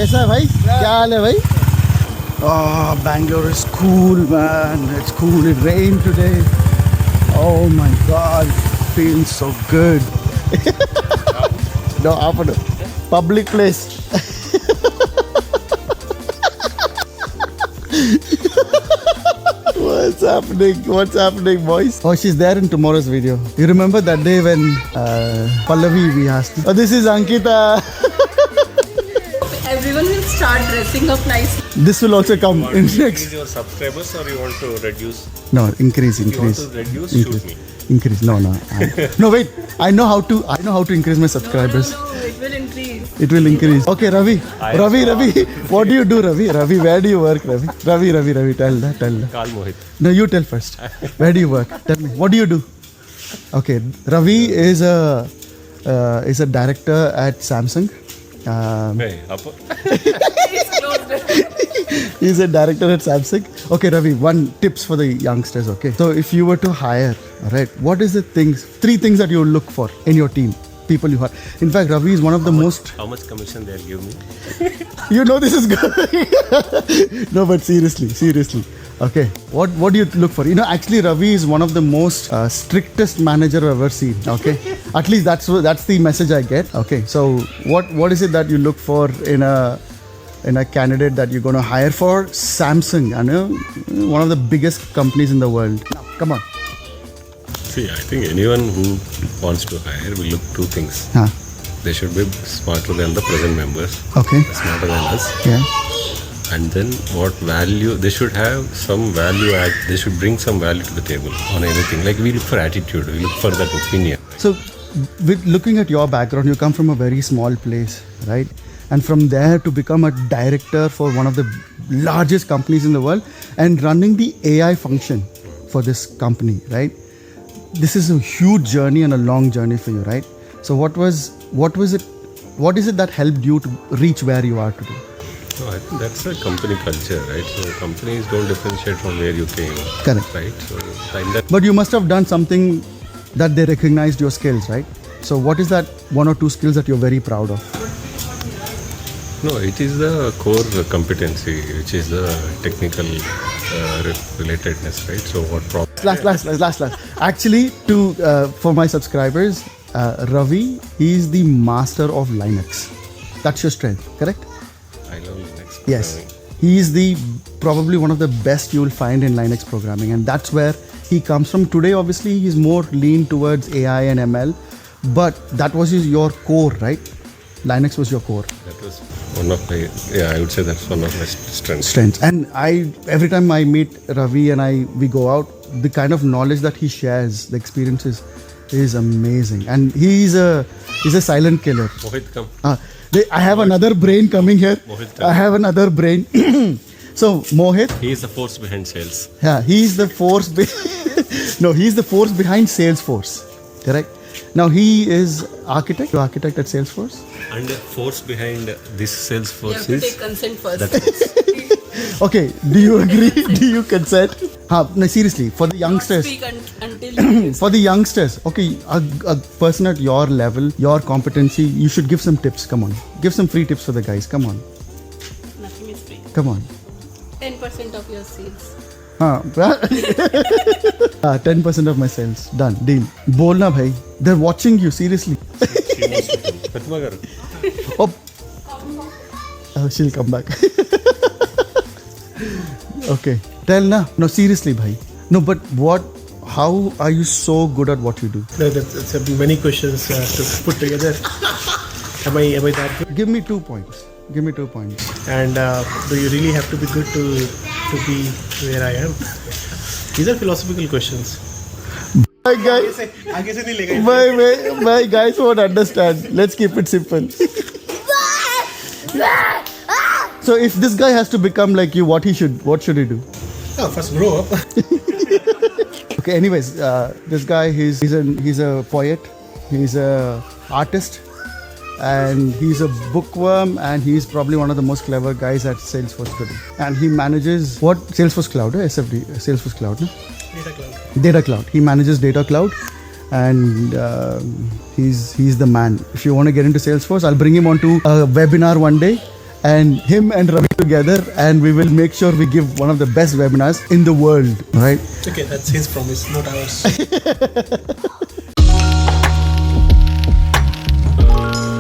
कैसा है भाई? क्या हाल है भाई? Oh, Bangalore is cool, man. It's cool. It rained today. Oh my God, feels so good. No, after public place. What's happening? What's happening, boys? Oh, she's there in tomorrow's video. You remember that day when Pallavi we asked? Oh, this is Ankita. Everyone will start dressing up nicely. This will also come in next. Increase your subscribers or you want to reduce? No, increase. You want to reduce? Shoot me. Increase. No. No, wait. I know how to increase my subscribers. No, it will increase. It will increase. Okay, Ravi. Ravi. What do you do, Ravi? Ravi, where do you work, Ravi? Ravi. Tell that. Call Mohit. No, you tell first. Where do you work? Tell me. What do you do? Okay, Ravi is a director at Samsung. Hey, up. He's a director at Samsung. Okay, Ravi, one tips for the youngsters, okay? So if you were to hire, right, what is the three things that you would look for in your team? People you hire. In fact, Ravi is one of the most... How much commission they'll give me? You know this is good. No, but seriously. Okay, what do you look for? You know, actually Ravi is one of the most strictest manager I've ever seen, okay? At least that's the message I get. Okay, so what is it that you look for in a candidate that you're going to hire for Samsung? I know, one of the biggest companies in the world. Now, come on. See, I think anyone who wants to hire will look two things. Huh. They should be smarter than the present members. Okay. Smarter than us. Yeah. And then what value, they should have some value add, they should bring some value to the table on anything. Like we look for attitude, we look for that opinion. So with looking at your background, you come from a very small place, right? And from there to become a director for one of the largest companies in the world and running the AI function for this company, right? This is a huge journey and a long journey for you, right? So what is it that helped you to reach where you are today? No, I think that's a company culture, right? So companies don't differentiate from where you came. Correct. Right? So like that. But you must have done something that they recognized your skills, right? So what is that one or two skills that you're very proud of? No, it is the core competency, which is the technical relatedness, right? So what problem? Last. Actually, for my subscribers, Ravi is the master of Linux. That's your strength, correct? I love Linux. Yes. He is probably one of the best you will find in Linux programming, and that's where he comes from. Today, obviously, he's more lean towards AI and ML, but that was your core, right? Linux was your core. That was one of my, I would say that's one of my strengths. And every time I meet Ravi and we go out, the kind of knowledge that he shares, the experiences, is amazing. And he's a silent killer. Mohit, come. I have another brain coming here. Mohit, I have another brain. So Mohit. He is the force behind sales. Yeah, he's the force. He's the force behind Salesforce. Correct. Now he is architect at Salesforce. And the force behind this Salesforce You have to take consent first. That's Okay, do you agree? Do you consent? No, seriously, for the youngsters. Speak until For the youngsters, okay, a person at your level, your competency, you should give some tips. Come on, give some free tips for the guys. Come on, nothing is free. come on. 10% of your sales. 10% of my sales. Done. Deal. Bolna bhai. They're watching you, seriously. Pratima garu. She'll come back. Okay. Tell na. No, seriously bhai. No, but how are you so good at what you do? That's many questions to put together. Am I that good? Give me 2 points. And do you really have to be good to be where I am? These are philosophical questions. My guys won't understand. Let's keep it simple. So if this guy has to become like you, what should he do? Oh, first grow up. Okay, anyways, this guy, he's a poet, he's a artist, and he's a bookworm, and he's probably one of the most clever guys at Salesforce today. And he manages what? Salesforce Cloud, SFD, Salesforce Cloud, no? Data Cloud. He manages Data Cloud, and he's the man. If you want to get into Salesforce, I'll bring him onto a webinar one day, and him and Ravi together, and we will make sure we give one of the best webinars in the world, right? Okay, that's his promise, not ours.